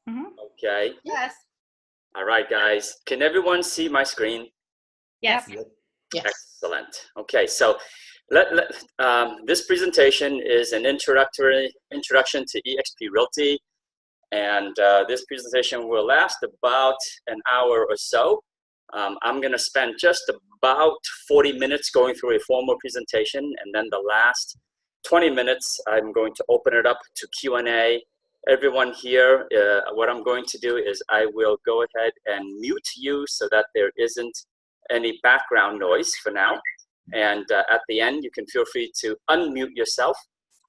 Mm-hmm. Okay. Yes. All right, guys. Can everyone see my screen? Yes. Yep. Yes. Excellent. Okay, so this presentation is an introduction to eXp Realty, and this presentation will last about an hour or so. I'm going to spend just about 40 minutes going through a formal presentation, and then the last 20 minutes, I'm going to open it up to Q&A. Everyone here, what I'm going to do is I will go ahead and mute you so that there isn't any background noise for now. And at the end, you can feel free to unmute yourself,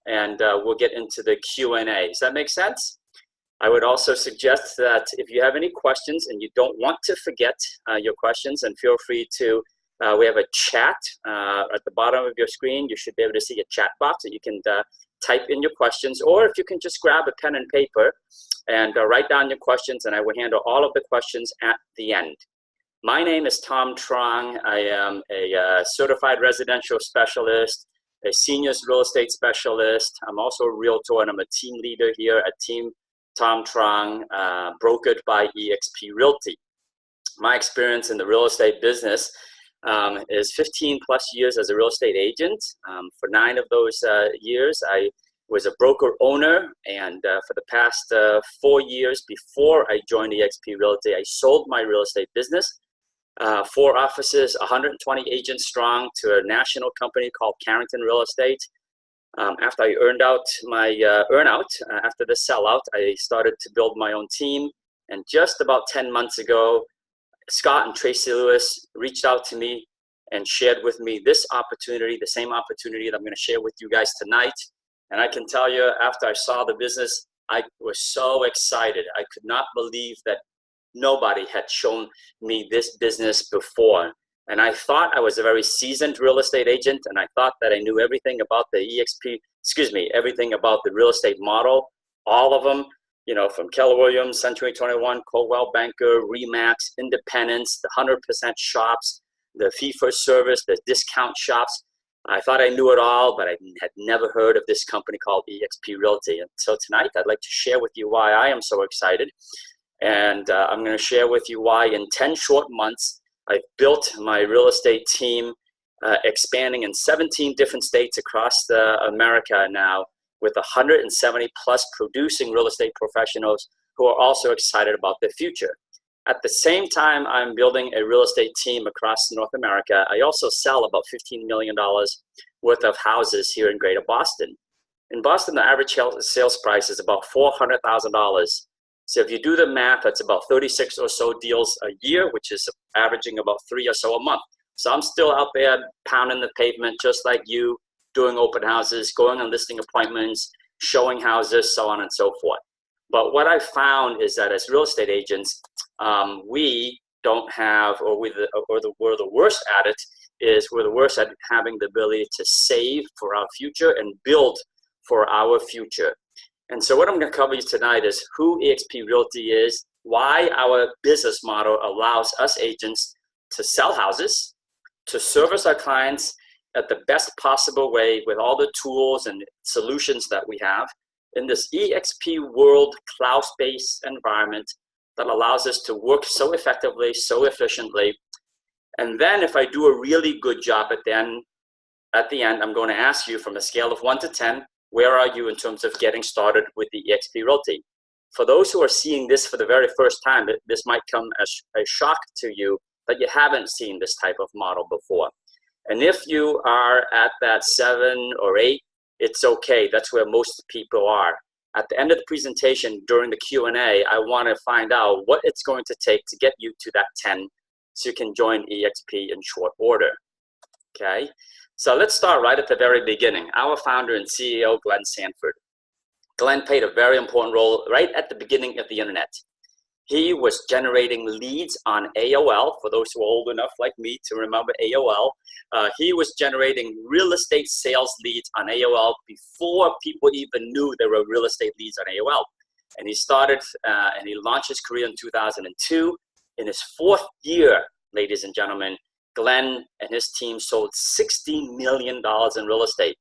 and we'll get into the Q&A. Does that make sense? I would also suggest that if you have any questions and you don't want to forget your questions, and feel free to, we have a chat at the bottom of your screen. You should be able to see a chat box that you can type in your questions, or if you can just grab a pen and paper and write down your questions, and I will handle all of the questions at the end. My name is Tom Truong. I am a certified residential specialist, a seniors real estate specialist. I'm also a realtor, and I'm a team leader here at Team Tom Truong, brokered by eXp Realty. My experience in the real estate business is 15 plus years as a real estate agent. For 9 of those years, I was a broker owner, and for the past 4 years before I joined eXp Realty, I sold my real estate business. 4 offices, 120 agents strong, to a national company called Carrington Real Estate. After I earned out my earnout, after the sellout, I started to build my own team. And just about 10 months ago, Scott and Tracy Lewis reached out to me and shared with me this opportunity, the same opportunity that I'm going to share with you guys tonight. And I can tell you, after I saw the business, I was so excited. I could not believe that nobody had shown me this business before. And I thought I was a very seasoned real estate agent, and I thought that I knew everything about the everything about the real estate model, all of them, you know, from Keller Williams, Century 21, Coldwell Banker, Remax, Independence, the 100% shops, the fee-for-service, the discount shops. I thought I knew it all, but I had never heard of this company called eXp Realty. And so tonight, I'd like to share with you why I am so excited. And I'm going to share with you why in 10 short months, I've built my real estate team, expanding in 17 different states across America now, with 170 plus producing real estate professionals who are also excited about the future. At the same time, I'm building a real estate team across North America. I also sell about $15 million worth of houses here in Greater Boston. In Boston, the average sales price is about $400,000. So if you do the math, that's about 36 or so deals a year, which is averaging about 3 or so a month. So I'm still out there pounding the pavement, just like you, doing open houses, going on listing appointments, showing houses, so on and so forth. But what I found is that as real estate agents, we don't have, we're the worst at it, is we're the worst at having the ability to save for our future and build for our future. And so what I'm going to cover you tonight is who eXp Realty is, why our business model allows us agents to sell houses, to service our clients at the best possible way with all the tools and solutions that we have in this eXp world cloud-based environment that allows us to work so effectively, so efficiently. And then if I do a really good job at the end, I'm going to ask you from a scale of 1 to 10, where are you in terms of getting started with the eXp Realty? For those who are seeing this for the very first time, this might come as a shock to you that you haven't seen this type of model before. And if you are at that 7 or 8, it's okay. That's where most people are. At the end of the presentation, during the Q&A, I want to find out what it's going to take to get you to that 10 so you can join eXp in short order, okay? So let's start right at the very beginning. Our founder and CEO, Glenn Sanford. Glenn played a very important role right at the beginning of the internet. He was generating leads on AOL. For those who are old enough like me to remember AOL, he was generating real estate sales leads on AOL before people even knew there were real estate leads on AOL. And he started and he launched his career in 2002. In his 4th year, ladies and gentlemen, Glenn and his team sold $60 million in real estate.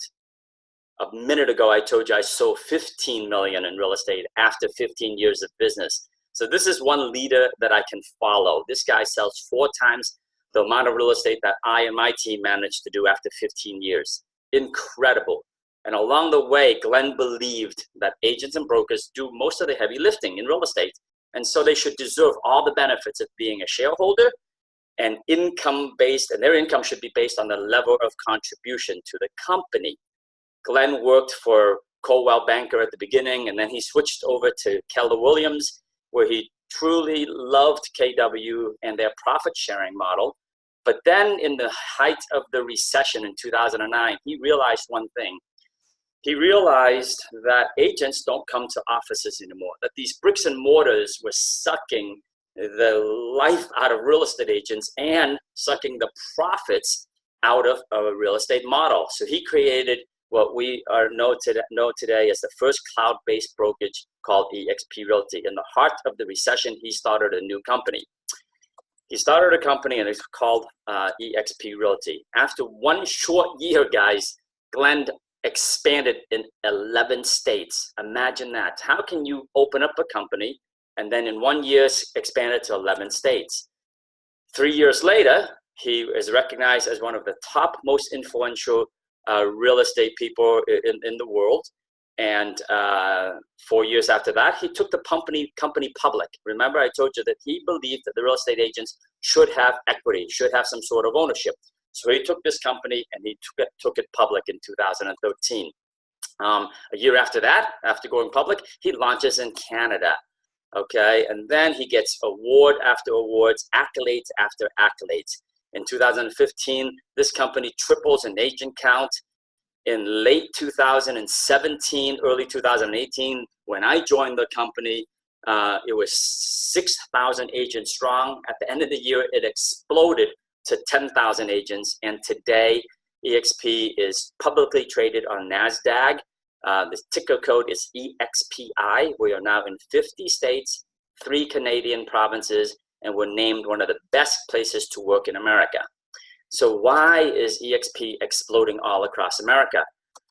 A minute ago, I told you I sold 15 million in real estate after 15 years of business. So this is one leader that I can follow. This guy sells 4 times the amount of real estate that I and my team managed to do after 15 years. Incredible. And along the way, Glenn believed that agents and brokers do most of the heavy lifting in real estate. And so they should deserve all the benefits of being a shareholder and income-based, and their income should be based on the level of contribution to the company. Glenn worked for Coldwell Banker at the beginning, and then he switched over to Keller Williams, where he truly loved KW and their profit-sharing model. But then in the height of the recession in 2009, he realized one thing. He realized that agents don't come to offices anymore, that these bricks and mortars were sucking the life out of real estate agents and sucking the profits out of a real estate model. So he created what we know today as the first cloud-based brokerage called eXp Realty. In the heart of the recession, he started a new company. He started a company and it's called eXp Realty. After one short year, guys, Glenn expanded in 11 states. Imagine that. How can you open up a company and then in 1 year expand it to 11 states? 3 years later, he is recognized as one of the top most influential real estate people in the world. And 4 years after that, he took the company public. Remember, I told you that he believed that the real estate agents should have equity, should have some sort of ownership. So he took this company and he took it public in 2013. A year after that, after going public, he launches in Canada. Okay, and then he gets award after awards, accolades after accolades. In 2015, this company triples in agent count. In late 2017, early 2018, when I joined the company, it was 6,000 agents strong. At the end of the year, it exploded to 10,000 agents. And today, eXp is publicly traded on NASDAQ. The ticker code is eXPI. We are now in 50 states, 3 Canadian provinces, and we're named one of the best places to work in America. So why is eXp exploding all across America?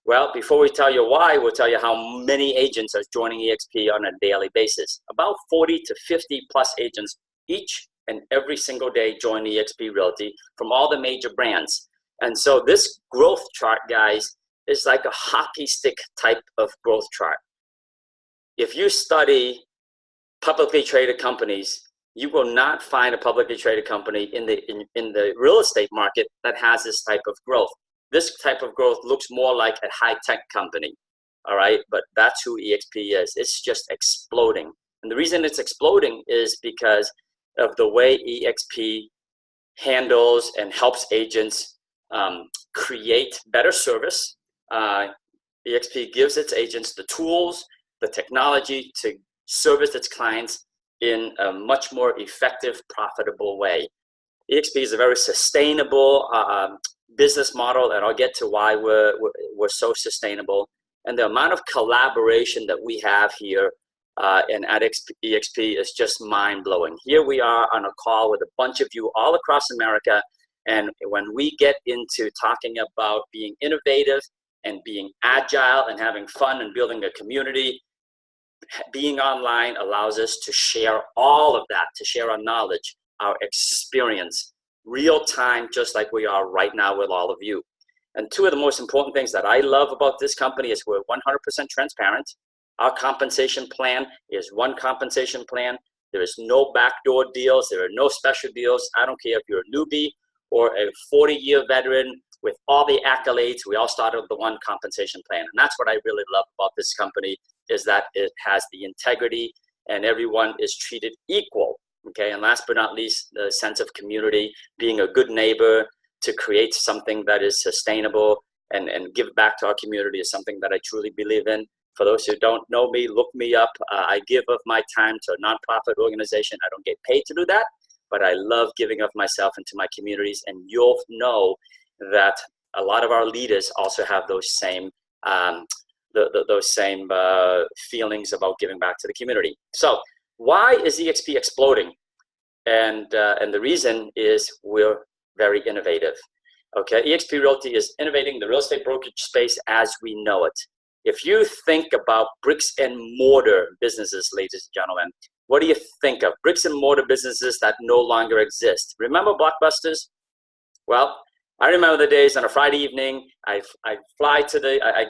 Well, before we tell you why, we'll tell you how many agents are joining eXp on a daily basis. About 40 to 50 plus agents each and every single day join eXp Realty from all the major brands. And so this growth chart, guys, is like a hockey stick type of growth chart. If you study publicly traded companies, you will not find a publicly traded company in the real estate market that has this type of growth. This type of growth looks more like a high-tech company, all right? But that's who eXp is. It's just exploding. And the reason it's exploding is because of the way eXp handles and helps agents create better service. eXp gives its agents the tools, the technology to service its clients in a much more effective, profitable way. eXp is a very sustainable business model, and I'll get to why we're so sustainable. And the amount of collaboration that we have here and at eXp is just mind-blowing. Here we are on a call with a bunch of you all across America, and when we get into talking about being innovative and being agile and having fun and building a community, being online allows us to share all of that, to share our knowledge, our experience, real time, just like we are right now with all of you. And 2 of the most important things that I love about this company is we're 100% transparent. Our compensation plan is one compensation plan. There is no backdoor deals. There are no special deals. I don't care if you're a newbie or a 40-year veteran with all the accolades. We all started with the one compensation plan. And that's what I really love about this company, is that it has the integrity and everyone is treated equal. Okay, and last but not least, the sense of community, being a good neighbor to create something that is sustainable and give back to our community is something that I truly believe in. For those who don't know me, look me up. I give of my time to a nonprofit organization. I don't get paid to do that, but I love giving of myself into my communities. And you'll know that a lot of our leaders also have those same feelings about giving back to the community. So why is eXp exploding? And the reason is we're very innovative. Okay, eXp Realty is innovating the real estate brokerage space as we know it. If you think about bricks and mortar businesses, ladies and gentlemen, what do you think of? Bricks and mortar businesses that no longer exist. Remember Blockbusters? Well, I remember the days on a Friday evening, I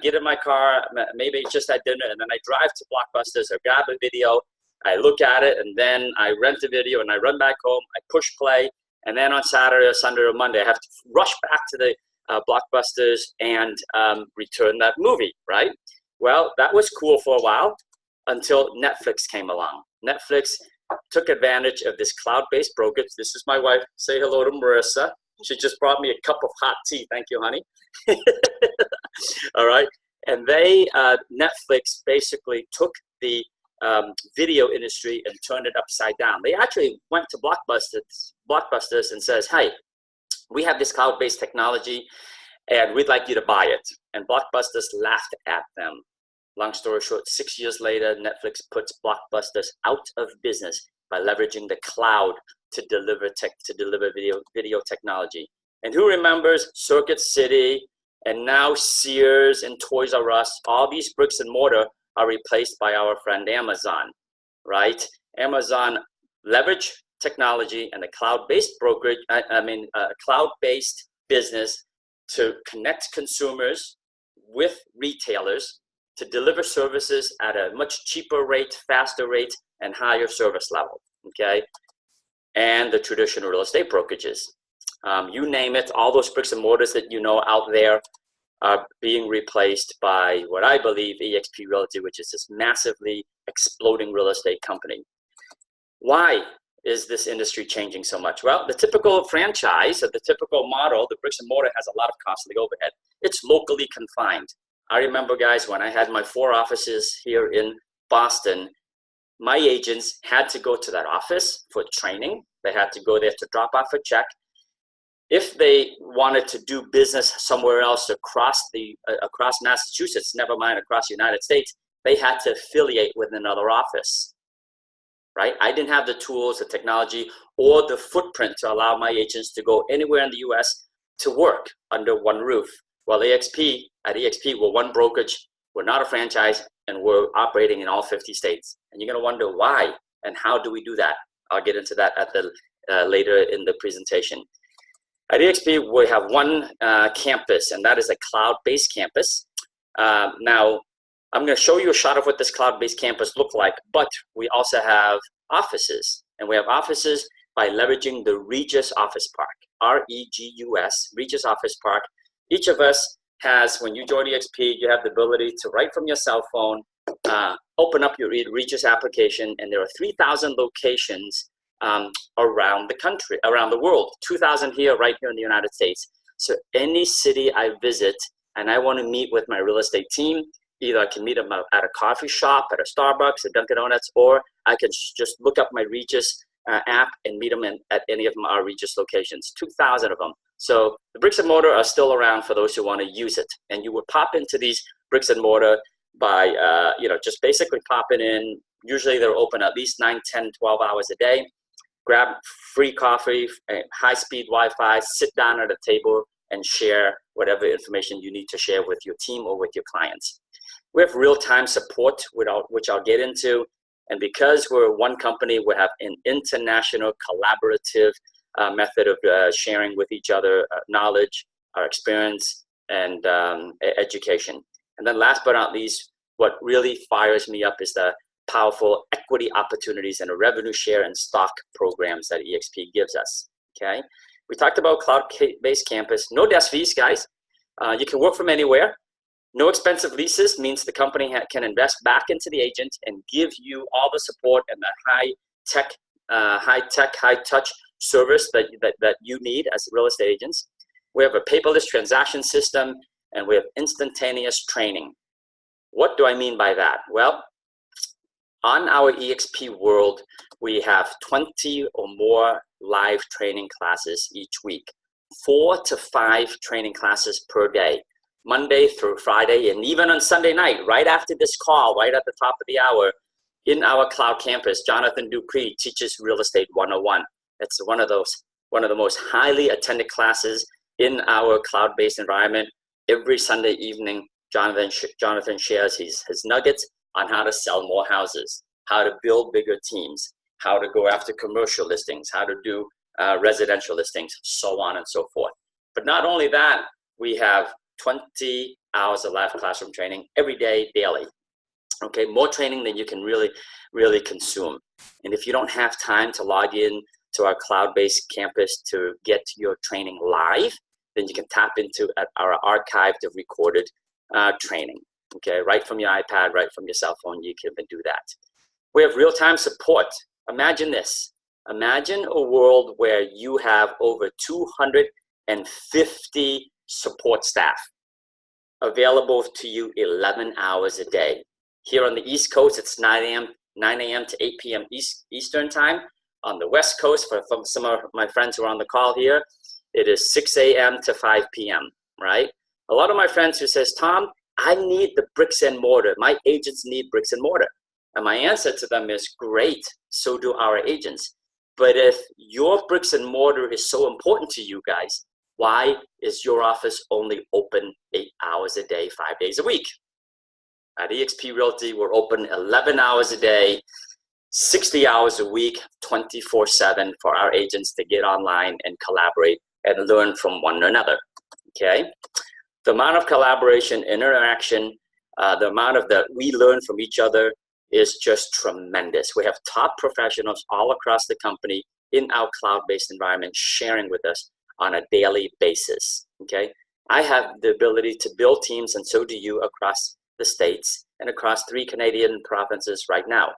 get in my car, maybe just at dinner, and then I drive to Blockbusters or grab a video, I look at it, and then I rent the video, and I run back home, I push play, and then on Saturday or Sunday or Monday, I have to rush back to the Blockbusters and return that movie, right? Well, that was cool for a while until Netflix came along. Netflix took advantage of this cloud-based brokerage. This is my wife. Say hello to Marissa. She just brought me a cup of hot tea. Thank you, honey. All right. And Netflix basically took the video industry and turned it upside down. They actually went to Blockbusters and says, hey, we have this cloud-based technology and we'd like you to buy it. And Blockbusters laughed at them. Long story short, 6 years later, Netflix puts Blockbusters out of business by leveraging the cloud to deliver video technology. And who remembers Circuit City and now Sears and Toys R Us? All these bricks and mortar are replaced by our friend Amazon, right? Amazon leverage technology and the cloud-based brokerage, cloud-based business to connect consumers with retailers to deliver services at a much cheaper rate, faster rate, and higher service level, okay? And the traditional real estate brokerages. You name it, all those bricks and mortars that you know out there are being replaced by what I believe eXp Realty, which is this massively exploding real estate company. Why is this industry changing so much? Well, the typical franchise or the typical model, the bricks and mortar has a lot of costly overhead. It's locally confined. I remember, guys, when I had my 4 offices here in Boston, my agents had to go to that office for training. They had to go there to drop off a check. If they wanted to do business somewhere else across Massachusetts, never mind across the United States, they had to affiliate with another office, right? I didn't have the tools, the technology, or the footprint to allow my agents to go anywhere in the US to work under one roof. Well, at eXp, we're one brokerage, we're not a franchise, and we're operating in all 50 states. And you're gonna wonder why and how do we do that? I'll get into that at the later in the presentation. At eXp, we have one campus, and that is a cloud-based campus. Now, I'm going to show you a shot of what this cloud-based campus looks like, but we also have offices, and we have offices by leveraging the Regus Office Park, R-E-G-U-S, Regus Office Park. Each of us has, when you join eXp, you have the ability to write from your cell phone, open up your Regus application, and there are 3,000 locations around the country, around the world, 2,000 here, right here in the United States. So any city I visit and I want to meet with my real estate team, either I can meet them at a coffee shop, at a Starbucks, at Dunkin' Donuts, or I can just look up my Regus app and meet them at any of our Regus locations, 2,000 of them. So the bricks and mortar are still around for those who want to use it. And you would pop into these bricks and mortar by, just basically popping in. Usually they're open at least 9, 10, 12 hours a day. Grab free coffee, high-speed Wi-Fi, sit down at a table and share whatever information you need to share with your team or with your clients. We have real-time support, which I'll get into. And because we're one company, we have an international collaborative method of sharing with each other knowledge, our experience, and education. And then last but not least, what really fires me up is the powerful equity opportunities and a revenue share and stock programs that eXp gives us, okay? We talked about cloud-based campus, no desk fees, guys. You can work from anywhere. No expensive leases means the company can invest back into the agent and give you all the support and the high-touch service that you need as real estate agents. We have a paperless transaction system, and we have instantaneous training. What do I mean by that? Well, on our eXp world, we have 20 or more live training classes each week, 4 to 5 training classes per day, Monday through Friday, and even on Sunday night, right after this call, right at the top of the hour, in our cloud campus, Jonathan Dupree teaches Real Estate 101. It's one of the most highly attended classes in our cloud-based environment, every Sunday evening, Jonathan shares his nuggets on how to sell more houses, how to build bigger teams, how to go after commercial listings, how to do residential listings, so on and so forth. But not only that, we have 20 hours of live classroom training every day, daily. Okay, more training than you can really consume. And if you don't have time to log in to our cloud-based campus to get your training live, then you can tap into our archived recorded training. Okay, right from your iPad, right from your cell phone, you can do that. We have real-time support. Imagine this. Imagine a world where you have over 250 support staff available to you 11 hours a day. Here on the East Coast, it's 9 a.m. to 8 p.m. Eastern time. On the West Coast, for some of my friends who are on the call here, it is 6 a.m. to 5 p.m., right? A lot of my friends who says, Tom, I need the bricks and mortar. My agents need bricks and mortar. And my answer to them is, great, so do our agents. But if your bricks and mortar is so important to you guys, why is your office only open 8 hours a day, 5 days a week? At eXp Realty, we're open 11 hours a day, 60 hours a week, 24/7 for our agents to get online and collaborate and learn from one another, okay? The amount of collaboration, interaction, the amount of that we learn from each other is just tremendous. We have top professionals all across the company in our cloud-based environment sharing with us on a daily basis, okay? I have the ability to build teams, and so do you, across the States and across 3 Canadian provinces right now.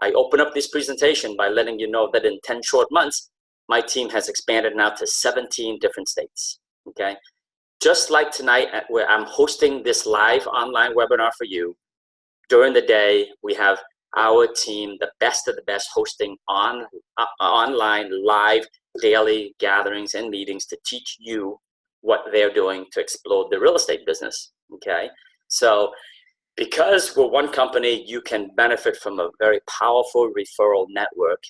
I open up this presentation by letting you know that in 10 short months, my team has expanded now to 17 different states, okay? Just like tonight, where I'm hosting this live online webinar for you, during the day, we have our team, the best of the best, hosting online live daily gatherings and meetings to teach you what they're doing to explode the real estate business, okay? So because we're one company, you can benefit from a very powerful referral network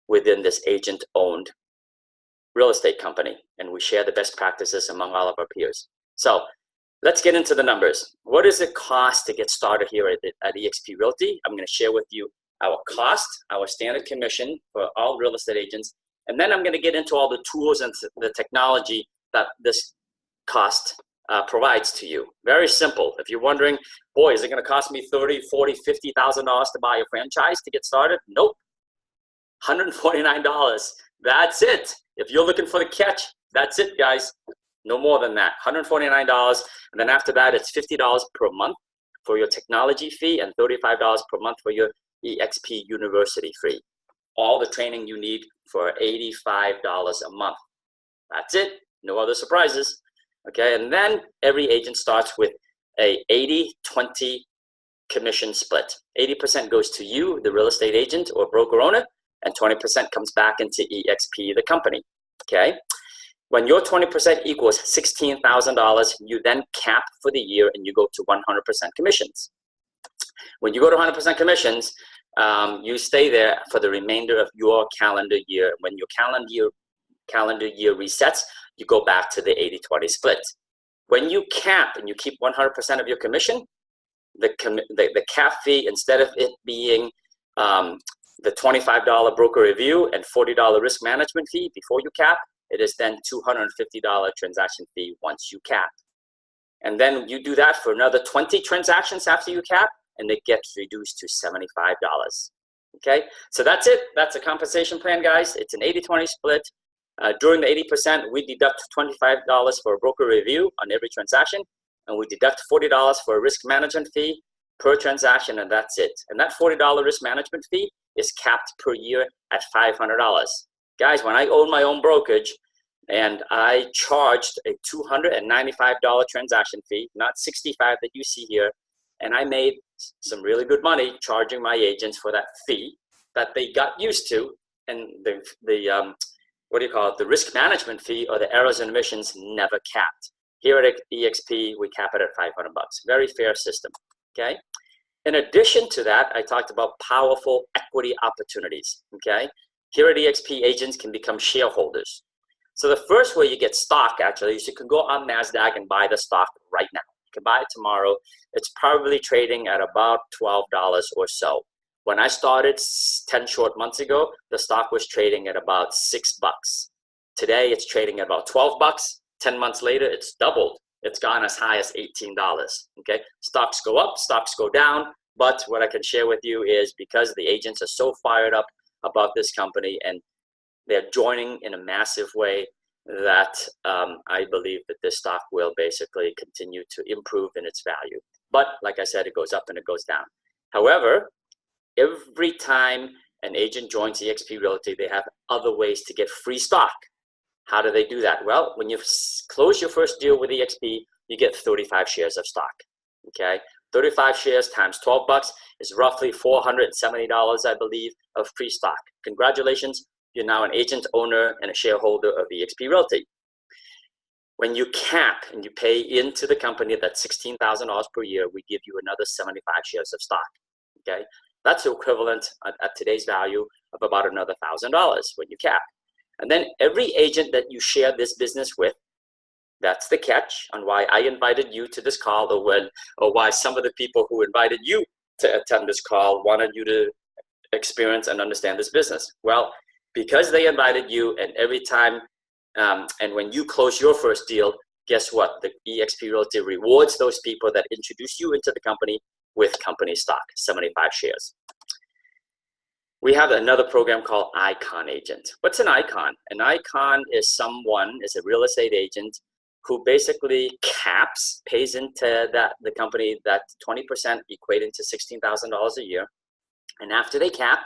within this agent-owned real estate company, and we share the best practices among all of our peers. So let's get into the numbers. What does it cost to get started here at eXp Realty? I'm going to share with you our cost, our standard commission for all real estate agents, and then I'm going to get into all the tools and the technology that this cost provides to you. Very simple. If you're wondering, boy, is it going to cost me $30,000, $40,000, $50,000 to buy a franchise to get started? Nope. $149. That's it. If you're looking for the catch, that's it, guys. No more than that. $149. And then after that, it's $50 per month for your technology fee and $35 per month for your eXp University fee. All the training you need for $85 a month. That's it. No other surprises. Okay, and then every agent starts with a 80-20 commission split. 80% goes to you, the real estate agent or broker owner, and 20% comes back into eXp, the company, okay? When your 20% equals $16,000, you then cap for the year and you go to 100% commissions. When you go to 100% commissions, you stay there for the remainder of your calendar year. When your calendar year resets, you go back to the 80-20 split. When you cap and you keep 100% of your commission, the cap fee, instead of it being the $25 broker review and $40 risk management fee before you cap, it is then $250 transaction fee once you cap. And then you do that for another 20 transactions after you cap, and it gets reduced to $75. Okay, so that's it. That's a compensation plan, guys. It's an 80-20 split. During the 80%, we deduct $25 for a broker review on every transaction, and we deduct $40 for a risk management fee per transaction, and that's it. And that $40 risk management fee is capped per year at $500. Guys, when I owned my own brokerage and I charged a $295 transaction fee, not $65 that you see here, and I made some really good money charging my agents for that fee that they got used to, and the risk management fee or the errors and omissions never capped. Here at eXp, we cap it at $500. Very fair system, okay? In addition to that, I talked about powerful equity opportunities, okay? Here at eXp, agents can become shareholders. So the first way you get stock actually is you can go on NASDAQ and buy the stock right now. You can buy it tomorrow. It's probably trading at about $12 or so. When I started 10 short months ago, the stock was trading at about $6. Today it's trading at about $12. 10 months later, it's doubled. It's gone as high as $18. Okay, stocks go up, stocks go down. But what I can share with you is because the agents are so fired up about this company and they're joining in a massive way, that I believe that this stock will basically continue to improve in its value. But like I said, it goes up and it goes down. However, every time an agent joins eXp Realty, they have other ways to get free stock. How do they do that? Well, when you close your first deal with eXp, you get 35 shares of stock. Okay, 35 shares times $12 is roughly $470, I believe, of free stock. Congratulations, you're now an agent, owner, and a shareholder of eXp Realty. When you cap and you pay into the company that $16,000 per year, we give you another 75 shares of stock. Okay, that's equivalent at today's value of about another $1,000 when you cap. And then every agent that you share this business with, that's the catch on why I invited you to this call, or why some of the people who invited you to attend this call wanted you to experience and understand this business. Well, because they invited you, and every time, and when you close your first deal, guess what? The eXp Realty rewards those people that introduce you into the company with company stock, 75 shares. We have another program called Icon Agent. What's an icon? An icon is a real estate agent who basically caps, pays into the company that 20% equating to $16,000 a year. And after they cap,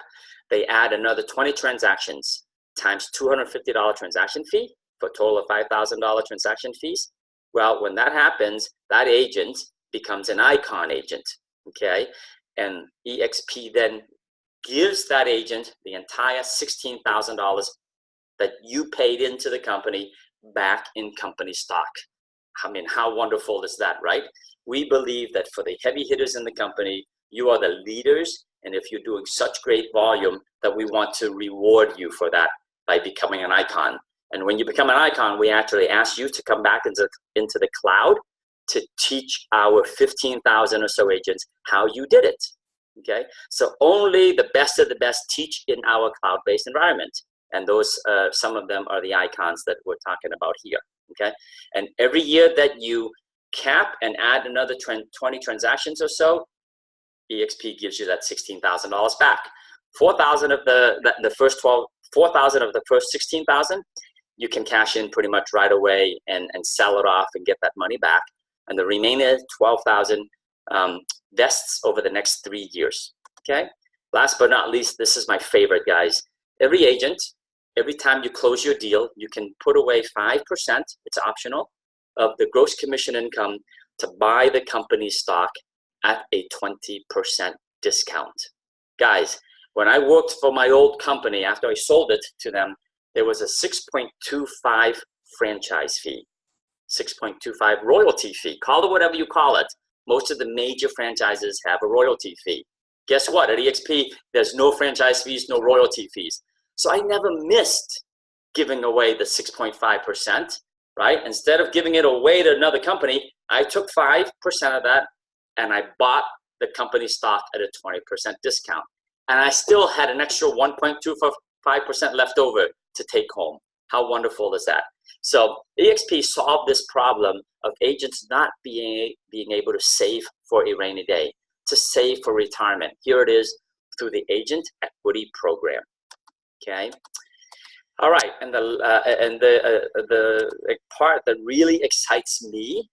they add another 20 transactions times $250 transaction fee for a total of $5,000 transaction fees. Well, when that happens, that agent becomes an icon agent, okay? And eXp then gives that agent the entire $16,000 that you paid into the company back in company stock. I mean, how wonderful is that, right? We believe that for the heavy hitters in the company, you are the leaders, and if you're doing such great volume, that we want to reward you for that by becoming an icon. And when you become an icon, we actually ask you to come back into the cloud to teach our 15,000 or so agents how you did it. Okay, so only the best of the best teach in our cloud-based environment, and those some of them are the icons that we're talking about here. Okay, and every year that you cap and add another 20 transactions or so, eXp gives you that $16,000 back. 4,000 of the first 4,000 of the first 16,000, you can cash in pretty much right away and sell it off and get that money back, and the remaining 12,000 vests over the next 3 years. Okay, last but not least, this is my favorite, guys. Every agent, every time you close your deal, you can put away 5%, it's optional, of the gross commission income to buy the company's stock at a 20% discount. Guys, when I worked for my old company, after I sold it to them, there was a 6.25 franchise fee, 6.25 royalty fee, call it whatever you call it. Most of the major franchises have a royalty fee. Guess what? At eXp, there's no franchise fees, no royalty fees. So I never missed giving away the 6.5%, right? Instead of giving it away to another company, I took 5% of that and I bought the company stock at a 20% discount. And I still had an extra 1.25% left over to take home. How wonderful is that? So eXp solved this problem of agents not being able to save for a rainy day, to save for retirement. Here it is through the Agent Equity Program. Okay. All right, and the part that really excites me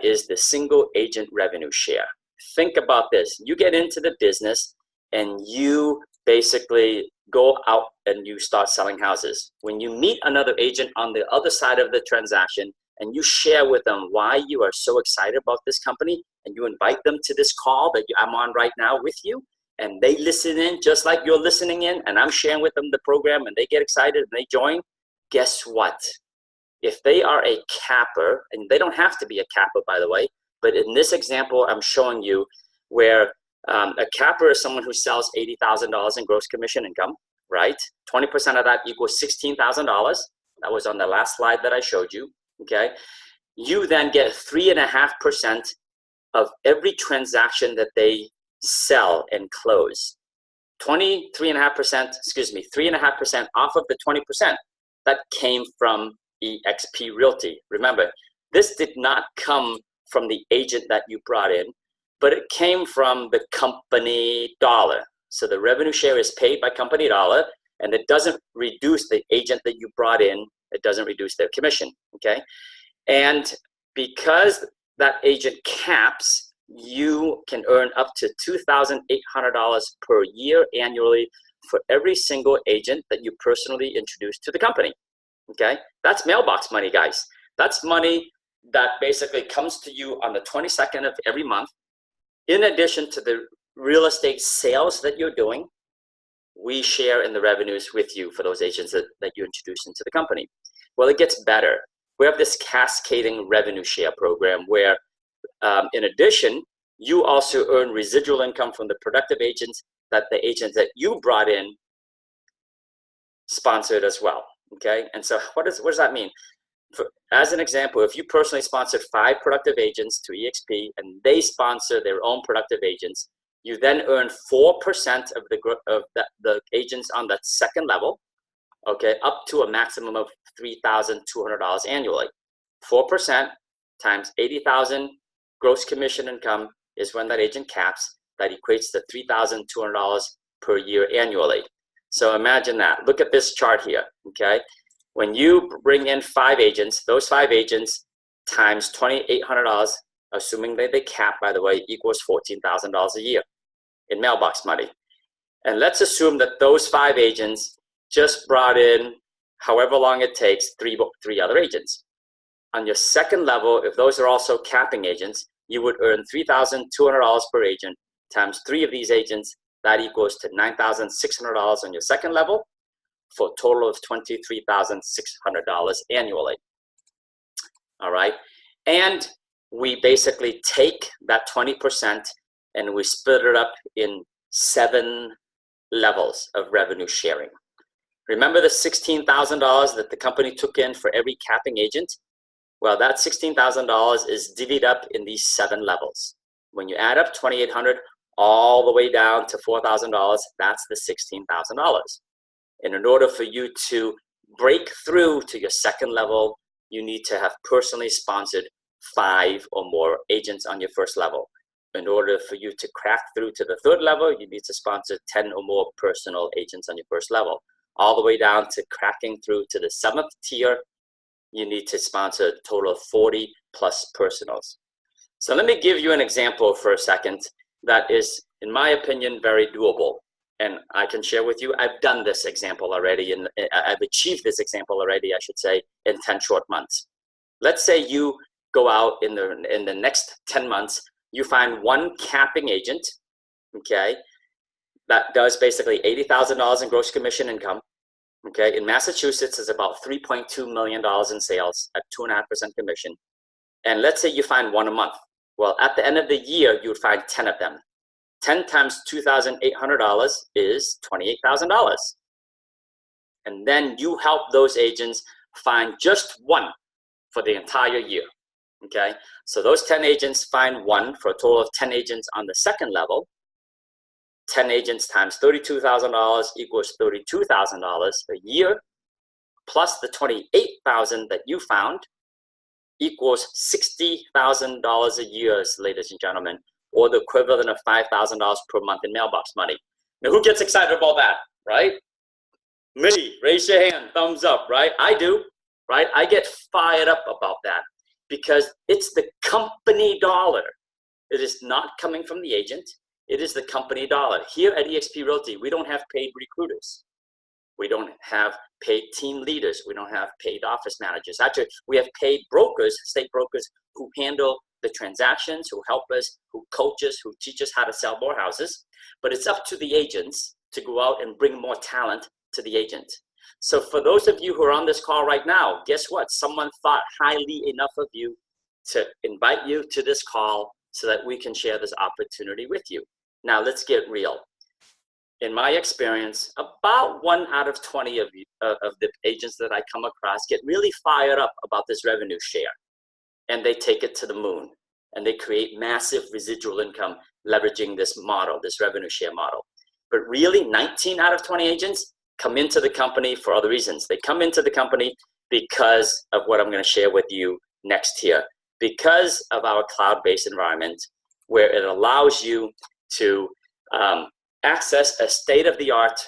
is the single agent revenue share. Think about this. You get into the business and you basically go out and you start selling houses. When you meet another agent on the other side of the transaction and you share with them why you are so excited about this company, and you invite them to this call that I'm on right now with you, and they listen in just like you're listening in, and I'm sharing with them the program, and they get excited and they join, guess what? If they are a capper, and they don't have to be a capper, by the way, but in this example I'm showing you where a capper is someone who sells $80,000 in gross commission income, right? 20% of that equals $16,000. that was on the last slide that I showed you, okay? You then get 3.5% of every transaction that they sell and close. 3.5% off of the 20% that came from eXp Realty. Remember, this did not come from the agent that you brought in, but it came from the company dollar. So the revenue share is paid by company dollar, and it doesn't reduce the agent that you brought in. It doesn't reduce their commission, okay? And because that agent caps, you can earn up to $2,800 per year annually for every single agent that you personally introduce to the company, okay? That's mailbox money, guys. That's money that basically comes to you on the 22nd of every month. In addition to the real estate sales that you're doing, we share in the revenues with you for those agents that you introduce into the company. Well, it gets better. We have this cascading revenue share program where, in addition, you also earn residual income from the productive agents that the agents that you brought in sponsored as well, okay? And so what does that mean? As an example, if you personally sponsored 5 productive agents to eXp and they sponsor their own productive agents, you then earn 4% of the agents on that second level, okay, up to a maximum of $3,200 annually. 4% times 80,000 gross commission income is when that agent caps. That equates to $3,200 per year annually. So imagine that. Look at this chart here, okay? When you bring in 5 agents, those 5 agents times $2,800, assuming that they cap, by the way, equals $14,000 a year in mailbox money. And let's assume that those 5 agents just brought in, however long it takes, 3 other agents. On your second level, if those are also capping agents, you would earn $3,200 per agent times 3 of these agents. That equals to $9,600 on your second level, for a total of $23,600 annually. All right, and we basically take that 20% and we split it up in 7 levels of revenue sharing. Remember the $16,000 that the company took in for every capping agent? Well, that $16,000 is divvied up in these 7 levels. When you add up $2,800 all the way down to $4,000, that's the $16,000. And in order for you to break through to your second level, you need to have personally sponsored 5 or more agents on your first level. In order for you to crack through to the third level, you need to sponsor 10 or more personal agents on your first level. All the way down to cracking through to the 7th tier, you need to sponsor a total of 40 plus personals. So let me give you an example for a second that is, in my opinion, very doable. And I can share with you, I've done this example already, and I've achieved this example already, I should say, in 10 short months. Let's say you go out in the next 10 months, you find 1 capping agent, okay, that does basically $80,000 in gross commission income. Okay, in Massachusetts, it's about $3.2 million in sales at 2.5% commission. And let's say you find 1 a month. Well, at the end of the year, you would find 10 of them. 10 times $2,800 is $28,000. And then you help those agents find just 1 for the entire year. Okay, so those 10 agents find 1 for a total of 10 agents on the second level. 10 agents times $32,000 equals $32,000 a year, plus the $28,000 that you found equals $60,000 a year, ladies and gentlemen, or the equivalent of $5,000 per month in mailbox money. Now, who gets excited about that, right? Me, raise your hand, thumbs up, right? I do, right? I get fired up about that because it's the company dollar. It is not coming from the agent. It is the company dollar. Here at eXp Realty, we don't have paid recruiters. We don't have paid team leaders. We don't have paid office managers. Actually, we have paid brokers, state brokers, who handle the transactions, who help us, who coach us, who teach us how to sell more houses. But it's up to the agents to go out and bring more talent to the agent. So for those of you who are on this call right now, guess what? Someone thought highly enough of you to invite you to this call so that we can share this opportunity with you. Now let's get real. in my experience, about 1 out of 20 of the agents that I come across get really fired up about this revenue share, and they take it to the moon, and they create massive residual income leveraging this model, this revenue share model. But really, 19 out of 20 agents come into the company for other reasons. They come into the company because of what I'm going to share with you next here, because of our cloud-based environment, where it allows you to access a state-of-the-art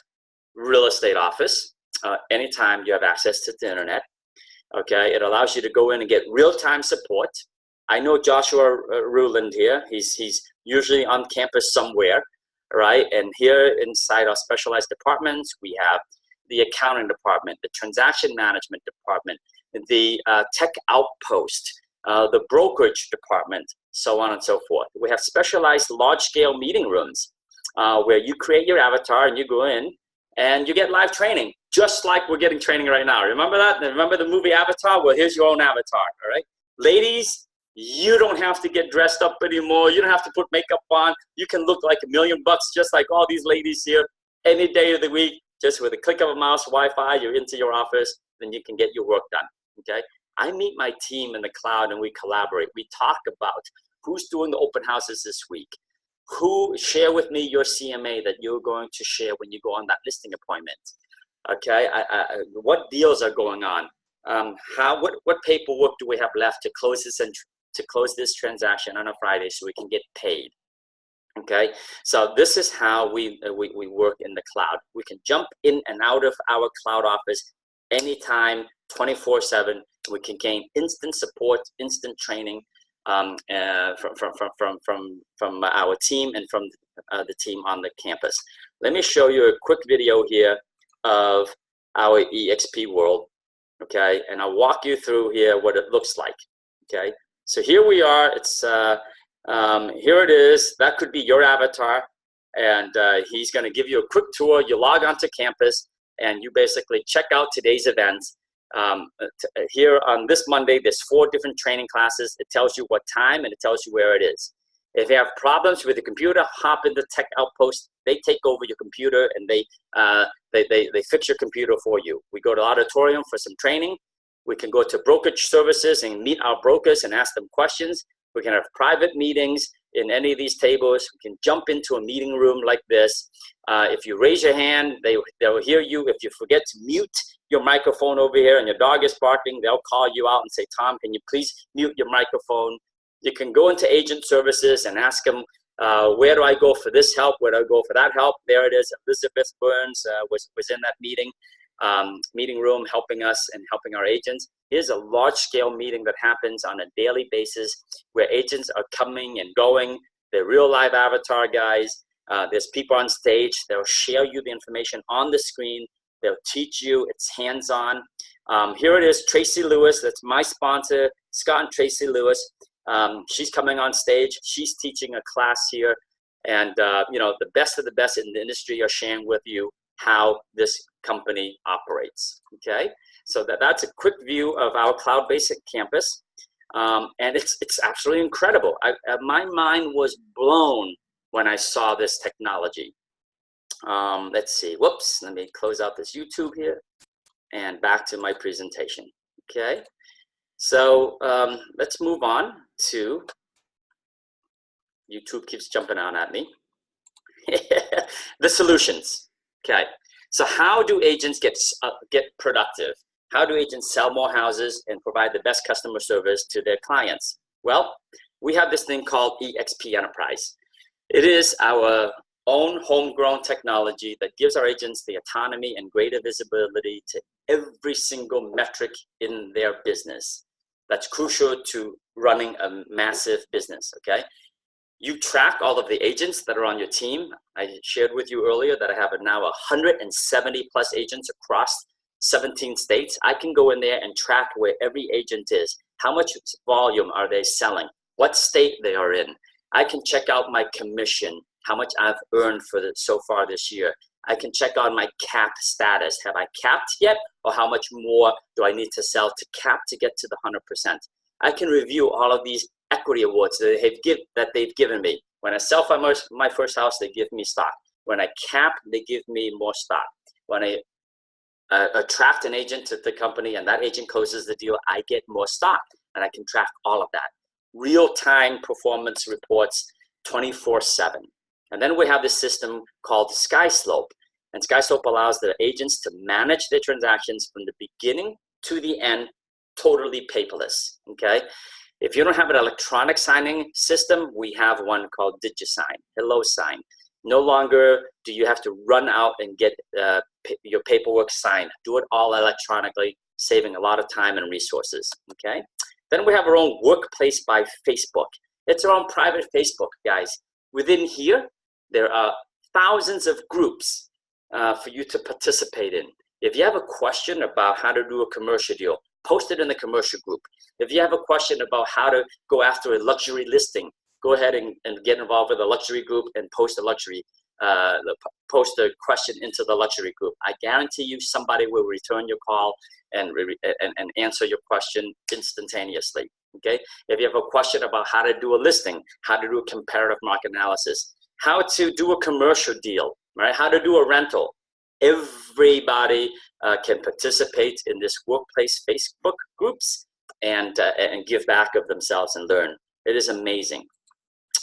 real estate office anytime you have access to the internet. Okay, it allows you to go in and get real-time support. I know Joshua Ruland here. He's usually on campus somewhere, right? And here inside our specialized departments, we have the accounting department, the transaction management department, the tech outpost, the brokerage department, so on and so forth. We have specialized large-scale meeting rooms where you create your avatar and you go in and you get live training, just like we're getting training right now. Remember that? Remember the movie Avatar? Well, here's your own avatar, all right? Ladies, you don't have to get dressed up anymore. You don't have to put makeup on. You can look like $1 million just like all these ladies here any day of the week. Just with a click of a mouse, Wi-Fi, you're into your office, then you can get your work done, okay? I meet my team in the cloud and we collaborate. We talk about who's doing the open houses this week. Share with me your CMA that you're going to share when you go on that listing appointment, okay? What deals are going on? What paperwork do we have left to close this transaction on a Friday so we can get paid? Okay, so this is how we work in the cloud. We can jump in and out of our cloud office anytime, 24/7. We can gain instant support, instant training from our team and from the team on the campus. Let me show you a quick video here of our eXp world, okay? And I'll walk you through here what it looks like, okay? So here we are. It's here it is. That could be your avatar, and he's going to give you a quick tour. You log onto campus, and you basically check out today's events. Here on this Monday, there's 4 different training classes. It tells you what time, and it tells you where it is. If you have problems with the computer, hop in the tech outpost. They take over your computer, and they fix your computer for you. We go to auditorium for some training. We can go to brokerage services and meet our brokers and ask them questions. We can have private meetings in any of these tables. We can jump into a meeting room like this. If you raise your hand, they'll hear you. If you forget to mute your microphone over here and your dog is barking, they'll call you out and say, Tom, can you please mute your microphone? You can go into agent services and ask them, where do I go for this help? Where do I go for that help? There it is. Elizabeth Burns was in that meeting room helping us and helping our agents. Here's a large-scale meeting that happens on a daily basis where agents are coming and going. They're real live avatar guys. There's people on stage. They'll share you the information on the screen. They'll teach you. It's hands-on. Here it is, Tracy Lewis. That's my sponsor, Scott and Tracy Lewis. She's coming on stage. She's teaching a class here. And, you know, the best of the best in the industry are sharing with you how this company operates, okay? So that's a quick view of our cloud-based campus, and it's absolutely incredible. My mind was blown when I saw this technology. Let's see, whoops, let me close out this YouTube here, and back to my presentation, okay? So let's move on to, YouTube keeps jumping on at me, the solutions. Okay, so how do agents get productive? How do agents sell more houses and provide the best customer service to their clients? Well, we have this thing called eXp Enterprise. It is our own homegrown technology that gives our agents the autonomy and greater visibility to every single metric in their business. That's crucial to running a massive business, okay? You track all of the agents that are on your team. I shared with you earlier that I have now 170 plus agents across 17 states. I can go in there and track where every agent is. How much volume are they selling? What state they are in? I can check out my commission, how much I've earned so far this year. I can check out my cap status. Have I capped yet? Or how much more do I need to sell to cap to get to the 100%? I can review all of these equity awards that they've given me. When I sell my first house, they give me stock. When I cap, they give me more stock. When I attract an agent to the company and that agent closes the deal, I get more stock, and I can track all of that. Real-time performance reports 24/7. And then we have this system called SkySlope. And SkySlope allows the agents to manage their transactions from the beginning to the end, totally paperless, okay? If you don't have an electronic signing system, we have one called DigiSign, HelloSign. No longer do you have to run out and get your paperwork signed. Do it all electronically, saving a lot of time and resources, okay? Then we have our own Workplace by Facebook. It's our own private Facebook, guys. Within here, there are thousands of groups for you to participate in. If you have a question about how to do a commercial deal, post it in the commercial group. If you have a question about how to go after a luxury listing, go ahead and get involved with the luxury group and post a question into the luxury group. I guarantee you somebody will return your call and answer your question instantaneously, okay? If you have a question about how to do a listing, how to do a comparative market analysis, how to do a commercial deal, right? How to do a rental. Everybody can participate in this Workplace Facebook groups and give back of themselves and learn. It is amazing.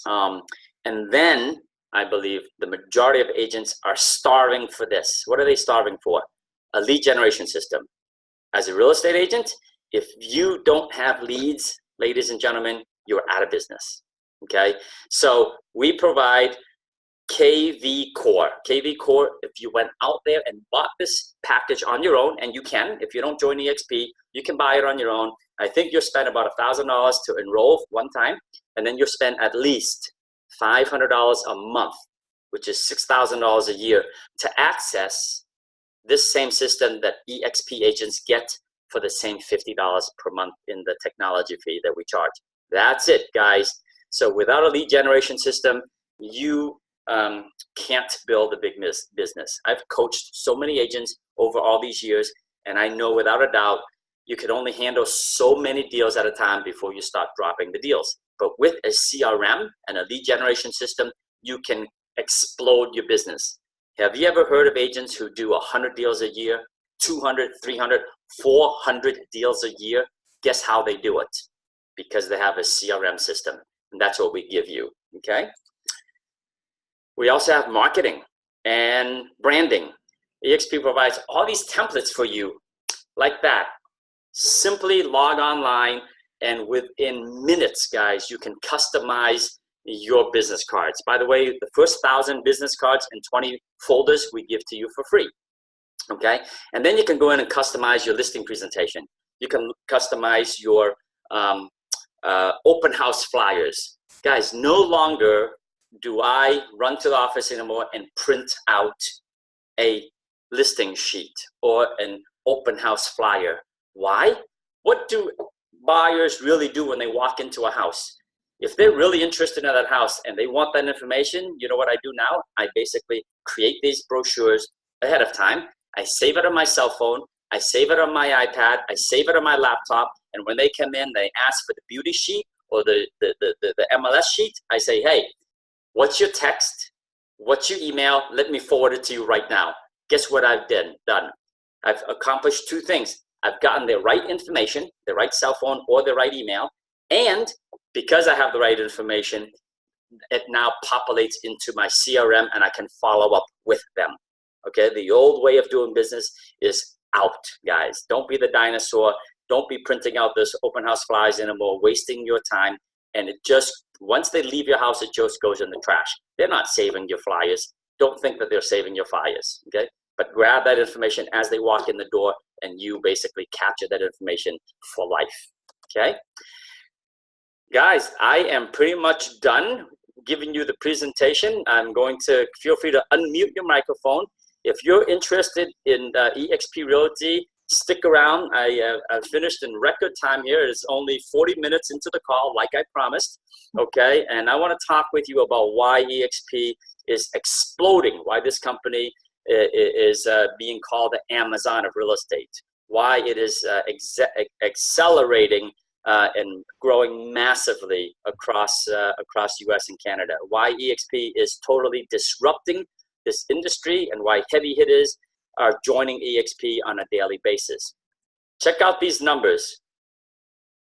And then I believe the majority of agents are starving for this. What are they starving for? A lead generation system. As a real estate agent, if you don't have leads, ladies and gentlemen, you're out of business, okay? So we provide KV Core. KV Core, if you went out there and bought this package on your own, and you can, if you don't join eXp, you can buy it on your own. I think you'll spend about $1,000 to enroll one time, and then you'll spend at least $500 a month, which is $6,000 a year, to access this same system that eXp agents get for the same $50 per month in the technology fee that we charge. That's it, guys. So without a lead generation system, you can't build a big business. I've coached so many agents over all these years, and I know without a doubt, you can only handle so many deals at a time before you start dropping the deals. But with a CRM and a lead generation system, you can explode your business. Have you ever heard of agents who do 100 deals a year, 200, 300, 400 deals a year? Guess how they do it? Because they have a CRM system, and that's what we give you, okay? We also have marketing and branding. eXp provides all these templates for you like that. Simply log online, and within minutes, guys, you can customize your business cards. By the way, the first 1,000 business cards and 20 folders we give to you for free, okay? And then you can go in and customize your listing presentation. You can customize your open house flyers. Guys, no longer do I run to the office anymore and print out a listing sheet or an open house flyer. Why? What do buyers really do when they walk into a house? If they're really interested in that house and they want that information, you know what I do now? I basically create these brochures ahead of time. I save it on my cell phone. I save it on my iPad. I save it on my laptop. And when they come in, they ask for the beauty sheet or the MLS sheet. I say, hey, what's your text? What's your email? Let me forward it to you right now. Guess what I've done? I've accomplished two things. I've gotten the right information, the right cell phone or the right email. And because I have the right information, it now populates into my CRM and I can follow up with them. Okay, the old way of doing business is out, guys. Don't be the dinosaur. Don't be printing out this open house flyers anymore, wasting your time. And it just, once they leave your house, it just goes in the trash. They're not saving your flyers. Don't think that they're saving your flyers, okay? But grab that information as they walk in the door and you basically capture that information for life, okay? Guys, I am pretty much done giving you the presentation. I'm going to, feel free to unmute your microphone. If you're interested in eXp Realty, stick around. I finished in record time here. It's only 40 minutes into the call, like I promised, okay? And I want to talk with you about why eXp is exploding, why this company is being called the Amazon of real estate, why it is accelerating and growing massively across US and Canada, why eXp is totally disrupting this industry and why heavy hitters are joining eXp on a daily basis. Check out these numbers.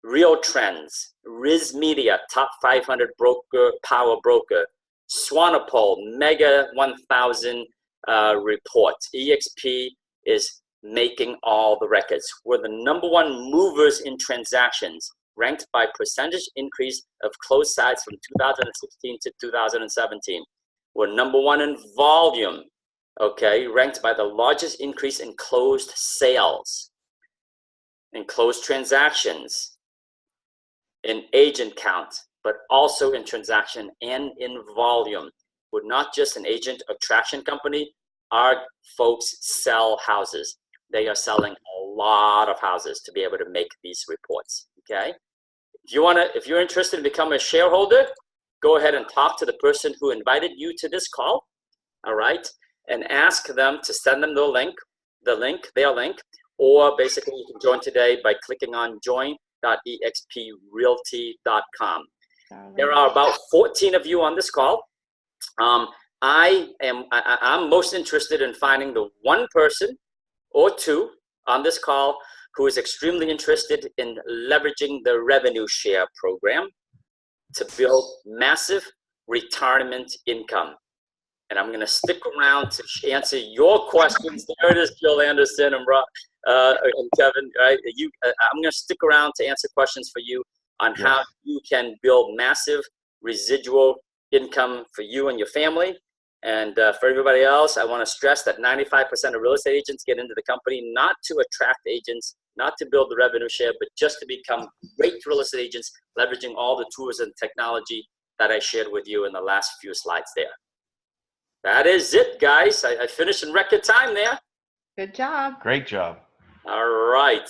Real Trends, Riz Media, top 500 power broker, Swanepoel, Mega 1000 report. eXp is making all the records. We're the #1 movers in transactions, ranked by percentage increase of closed sites from 2016 to 2017. We're #1 in volume, okay, ranked by the largest increase in closed sales, in closed transactions, in agent count, but also in transaction and in volume. We're not just an agent attraction company. Our folks sell houses. They are selling a lot of houses to be able to make these reports, okay? If you're interested in becoming a shareholder, go ahead and talk to the person who invited you to this call, all right? And ask them to send them their link, or basically you can join today by clicking on join.exprealty.com. There are about 14 of you on this call. I'm most interested in finding the one person or two on this call who is extremely interested in leveraging the revenue share program to build massive retirement income. And I'm going to stick around to answer your questions. There it is, Jill Anderson and Kevin. Right? I'm going to stick around to answer questions for you on how you can build massive residual income for you and your family. And for everybody else, I want to stress that 95% of real estate agents get into the company not to attract agents, not to build the revenue share, but just to become great real estate agents, leveraging all the tools and technology that I shared with you in the last few slides there. That is it, guys. I finished in record time there. Good job. Great job. All right.